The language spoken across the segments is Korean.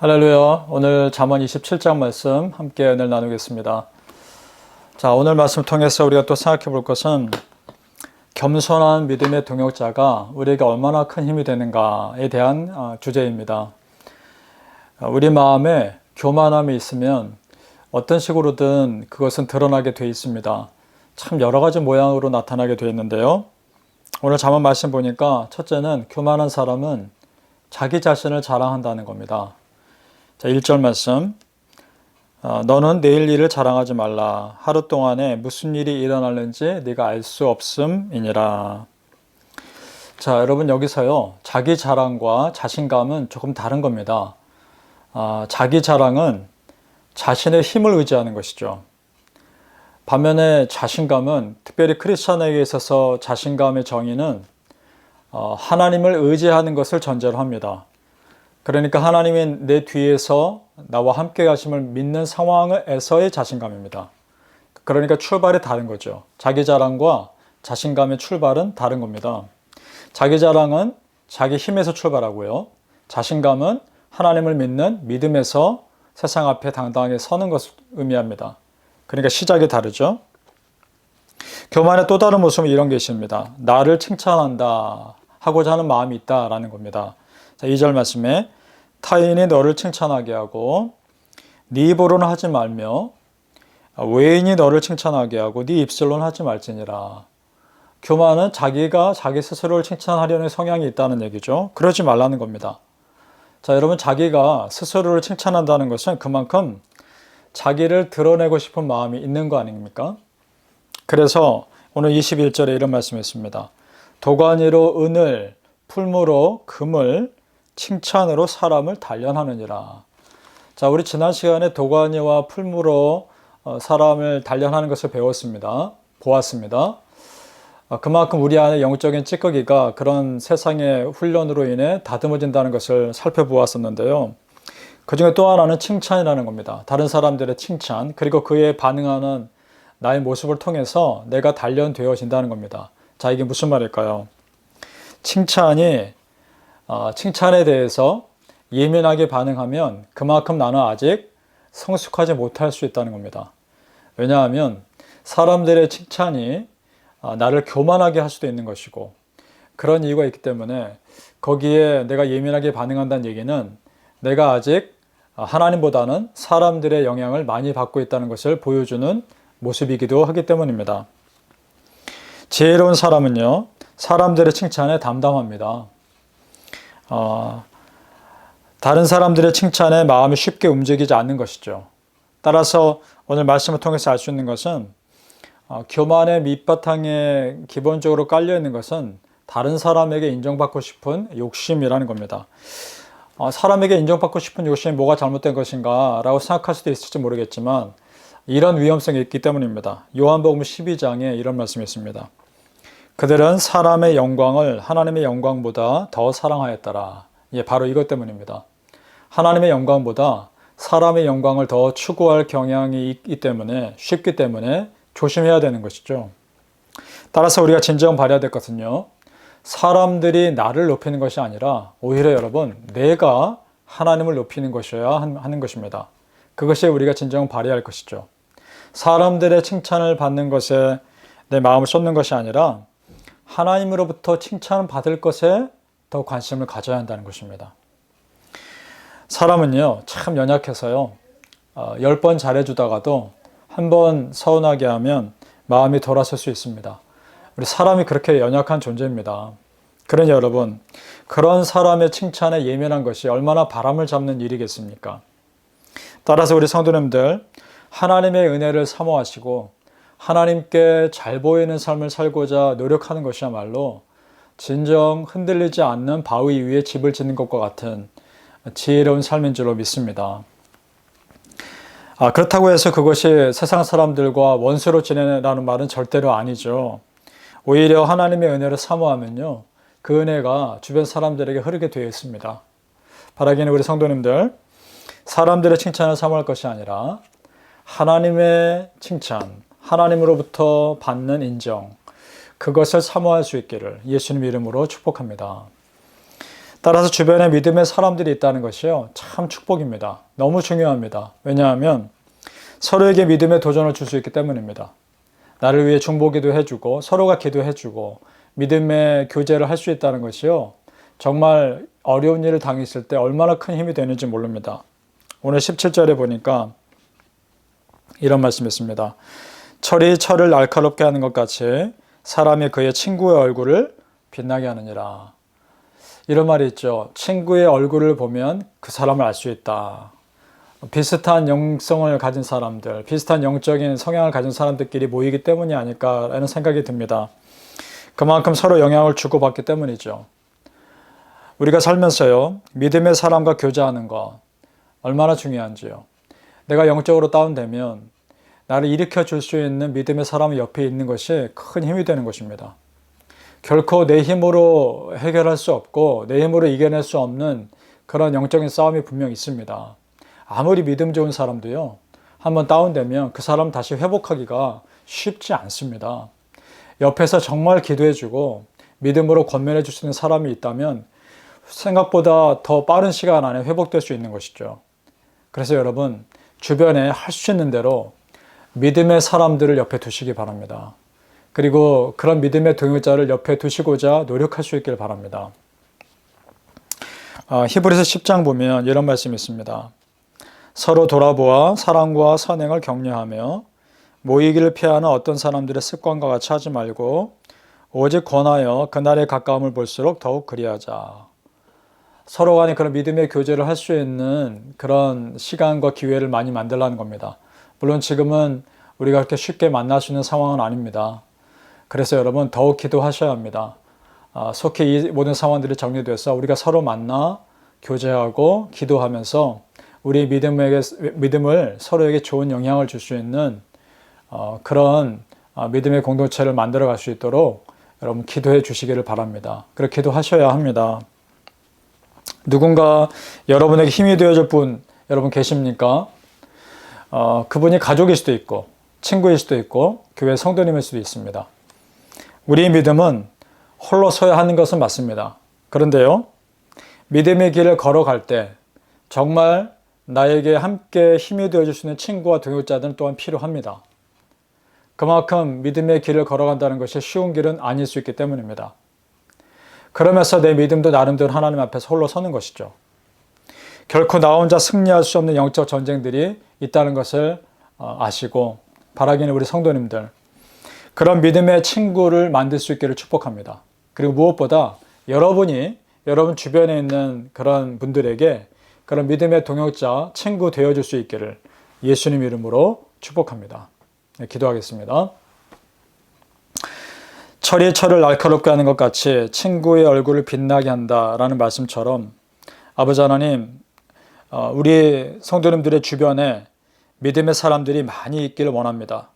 할렐루야. 오늘 잠언 27장 말씀 함께 은혜를 나누겠습니다. 자, 오늘 말씀을 통해서 우리가 또 생각해 볼 것은 겸손한 믿음의 동역자가 우리에게 얼마나 큰 힘이 되는가에 대한 주제입니다. 우리 마음에 교만함이 있으면 어떤 식으로든 그것은 드러나게 돼 있습니다. 참 여러 가지 모양으로 나타나게 돼 있는데요. 오늘 잠언 말씀 보니까 첫째는 교만한 사람은 자기 자신을 자랑한다는 겁니다. 자, 1절 말씀. 너는 내일 일을 자랑하지 말라. 하루 동안에 무슨 일이 일어날는지 네가 알 수 없음이니라. 자, 여러분 여기서요. 자기 자랑과 자신감은 조금 다른 겁니다. 자기 자랑은 자신의 힘을 의지하는 것이죠. 반면에 자신감은 특별히 크리스천에게 있어서 자신감의 정의는 하나님을 의지하는 것을 전제로 합니다. 그러니까 하나님이 내 뒤에서 나와 함께 가심을 믿는 상황에서의 자신감입니다. 그러니까 출발이 다른 거죠. 자기 자랑과 자신감의 출발은 다른 겁니다. 자기 자랑은 자기 힘에서 출발하고요. 자신감은 하나님을 믿는 믿음에서 세상 앞에 당당하게 서는 것을 의미합니다. 그러니까 시작이 다르죠. 교만의 또 다른 모습은 이런 게 있습니다. 나를 칭찬한다 하고자 하는 마음이 있다라는 겁니다. 자, 2절 말씀에 타인이 너를 칭찬하게 하고 네 입으로는 하지 말며 외인이 너를 칭찬하게 하고 네 입술로는 하지 말지니라. 교만은 자기가 자기 스스로를 칭찬하려는 성향이 있다는 얘기죠. 그러지 말라는 겁니다. 자, 여러분 자기가 스스로를 칭찬한다는 것은 그만큼 자기를 드러내고 싶은 마음이 있는 거 아닙니까? 그래서 오늘 21절에 이런 말씀이 있습니다. 도가니로 은을, 풀무로 금을, 칭찬으로 사람을 단련하느니라. 자, 우리 지난 시간에 도가니와 풀무로 사람을 단련하는 것을 보았습니다. 그만큼 우리 안에 영적인 찌꺼기가 그런 세상의 훈련으로 인해 다듬어진다는 것을 살펴보았었는데요. 그 중에 또 하나는 칭찬이라는 겁니다. 다른 사람들의 칭찬, 그리고 그에 반응하는 나의 모습을 통해서 내가 단련되어진다는 겁니다. 자, 이게 무슨 말일까요? 칭찬에 대해서 예민하게 반응하면 그만큼 나는 아직 성숙하지 못할 수 있다는 겁니다. 왜냐하면 사람들의 칭찬이 나를 교만하게 할 수도 있는 것이고 그런 이유가 있기 때문에 거기에 내가 예민하게 반응한다는 얘기는 내가 아직 하나님보다는 사람들의 영향을 많이 받고 있다는 것을 보여주는 모습이기도 하기 때문입니다. 지혜로운 사람은요, 사람들의 칭찬에 담담합니다. 다른 사람들의 칭찬에 마음이 쉽게 움직이지 않는 것이죠. 따라서 오늘 말씀을 통해서 알 수 있는 것은 교만의 밑바탕에 기본적으로 깔려 있는 것은 다른 사람에게 인정받고 싶은 욕심이라는 겁니다. 사람에게 인정받고 싶은 욕심이 뭐가 잘못된 것인가 라고 생각할 수도 있을지 모르겠지만 이런 위험성이 있기 때문입니다. 요한복음 12장에 이런 말씀이 있습니다. 그들은 사람의 영광을 하나님의 영광보다 더 사랑하였더라. 바로 이것 때문입니다. 하나님의 영광보다 사람의 영광을 더 추구할 경향이 있기 때문에 쉽기 때문에 조심해야 되는 것이죠. 따라서 우리가 진정 바라야 될 것은요. 사람들이 나를 높이는 것이 아니라 오히려 여러분 내가 하나님을 높이는 것이어야 하는 것입니다. 그것이 우리가 진정 바라야 할 것이죠. 사람들의 칭찬을 받는 것에 내 마음을 쏟는 것이 아니라 하나님으로부터 칭찬을 받을 것에 더 관심을 가져야 한다는 것입니다. 사람은요, 참 연약해서요, 10번 잘해주다가도 한 번 서운하게 하면 마음이 돌아설 수 있습니다. 우리 사람이 그렇게 연약한 존재입니다. 그러니 여러분, 그런 사람의 칭찬에 예민한 것이 얼마나 바람을 잡는 일이겠습니까? 따라서 우리 성도님들, 하나님의 은혜를 사모하시고 하나님께 잘 보이는 삶을 살고자 노력하는 것이야말로 진정 흔들리지 않는 바위 위에 집을 짓는 것과 같은 지혜로운 삶인 줄로 믿습니다. 그렇다고 해서 그것이 세상 사람들과 원수로 지내라는 말은 절대로 아니죠. 오히려 하나님의 은혜를 사모하면요, 그 은혜가 주변 사람들에게 흐르게 되어 있습니다. 바라기는 우리 성도님들, 사람들의 칭찬을 사모할 것이 아니라 하나님의 칭찬, 하나님으로부터 받는 인정, 그것을 사모할 수 있기를 예수님 이름으로 축복합니다. 따라서 주변에 믿음의 사람들이 있다는 것이요, 참 축복입니다. 너무 중요합니다. 왜냐하면 서로에게 믿음의 도전을 줄 수 있기 때문입니다. 나를 위해 중보기도 해주고 서로가 기도해주고 믿음의 교제를 할 수 있다는 것이요, 정말 어려운 일을 당했을 때 얼마나 큰 힘이 되는지 모릅니다. 오늘 17절에 보니까 이런 말씀이 있습니다. 철이 철을 날카롭게 하는 것 같이 사람이 그의 친구의 얼굴을 빛나게 하느니라. 이런 말이 있죠. 친구의 얼굴을 보면 그 사람을 알 수 있다. 비슷한 영성을 가진 사람들, 비슷한 영적인 성향을 가진 사람들끼리 모이기 때문이 아닐까라는 생각이 듭니다. 그만큼 서로 영향을 주고받기 때문이죠. 우리가 살면서요, 믿음의 사람과 교제하는 것 얼마나 중요한지요. 내가 영적으로 다운되면 나를 일으켜 줄 수 있는 믿음의 사람이 옆에 있는 것이 큰 힘이 되는 것입니다. 결코 내 힘으로 해결할 수 없고 내 힘으로 이겨낼 수 없는 그런 영적인 싸움이 분명 있습니다. 아무리 믿음 좋은 사람도요, 한번 다운되면 그 사람 다시 회복하기가 쉽지 않습니다. 옆에서 정말 기도해주고 믿음으로 권면해 줄 수 있는 사람이 있다면 생각보다 더 빠른 시간 안에 회복될 수 있는 것이죠. 그래서 여러분, 주변에 할 수 있는 대로 믿음의 사람들을 옆에 두시기 바랍니다. 그리고 그런 믿음의 동역자를 옆에 두시고자 노력할 수 있길 바랍니다. 히브리서 10장 보면 이런 말씀이 있습니다. 서로 돌아보아 사랑과 선행을 격려하며 모이기를 피하는 어떤 사람들의 습관과 같이 하지 말고 오직 권하여 그날의 가까움을 볼수록 더욱 그리하자. 서로 간에 그런 믿음의 교제를 할 수 있는 그런 시간과 기회를 많이 만들라는 겁니다. 물론 지금은 우리가 그렇게 쉽게 만날 수 있는 상황은 아닙니다. 그래서 여러분, 더욱 기도하셔야 합니다. 속히 이 모든 상황들이 정리돼서 우리가 서로 만나 교제하고 기도하면서 우리 믿음을 서로에게 좋은 영향을 줄 수 있는 그런 믿음의 공동체를 만들어 갈 수 있도록 여러분 기도해 주시기를 바랍니다. 그렇게 기도하셔야 합니다. 누군가 여러분에게 힘이 되어줄 분 여러분 계십니까? 그분이 가족일 수도 있고 친구일 수도 있고 교회 성도님일 수도 있습니다. 우리의 믿음은 홀로 서야 하는 것은 맞습니다. 그런데요, 믿음의 길을 걸어갈 때 정말 나에게 함께 힘이 되어줄 수 있는 친구와 동역자들은 또한 필요합니다. 그만큼 믿음의 길을 걸어간다는 것이 쉬운 길은 아닐 수 있기 때문입니다. 그러면서 내 믿음도 나름대로 하나님 앞에서 홀로 서는 것이죠. 결코 나 혼자 승리할 수 없는 영적 전쟁들이 있다는 것을 아시고 바라기는 우리 성도님들, 그런 믿음의 친구를 만들 수 있기를 축복합니다. 그리고 무엇보다 여러분이 여러분 주변에 있는 그런 분들에게 그런 믿음의 동역자, 친구 되어줄 수 있기를 예수님 이름으로 축복합니다. 네, 기도하겠습니다. 철이 철을 날카롭게 하는 것 같이 친구의 얼굴을 빛나게 한다라는 말씀처럼 아버지 하나님, 우리 성도님들의 주변에 믿음의 사람들이 많이 있기를 원합니다.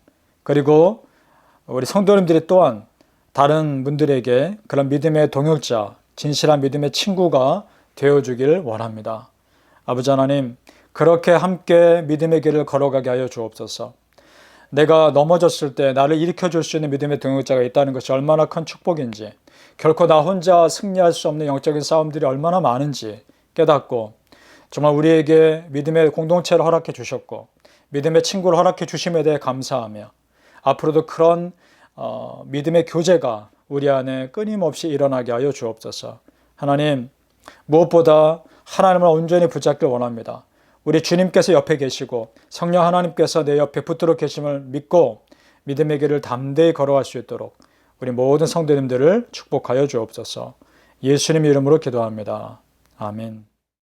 그리고 우리 성도님들이 또한 다른 분들에게 그런 믿음의 동역자, 진실한 믿음의 친구가 되어주길 원합니다. 아버지 하나님, 그렇게 함께 믿음의 길을 걸어가게 하여 주옵소서. 내가 넘어졌을 때 나를 일으켜줄 수 있는 믿음의 동역자가 있다는 것이 얼마나 큰 축복인지, 결코 나 혼자 승리할 수 없는 영적인 싸움들이 얼마나 많은지 깨닫고 정말 우리에게 믿음의 공동체를 허락해 주셨고 믿음의 친구를 허락해 주심에 대해 감사하며 앞으로도 그런 믿음의 교제가 우리 안에 끊임없이 일어나게 하여 주옵소서. 하나님, 무엇보다 하나님을 온전히 붙잡길 원합니다. 우리 주님께서 옆에 계시고 성령 하나님께서 내 옆에 붙들어 계심을 믿고 믿음의 길을 담대히 걸어갈 수 있도록 우리 모든 성도님들을 축복하여 주옵소서. 예수님 이름으로 기도합니다. 아멘.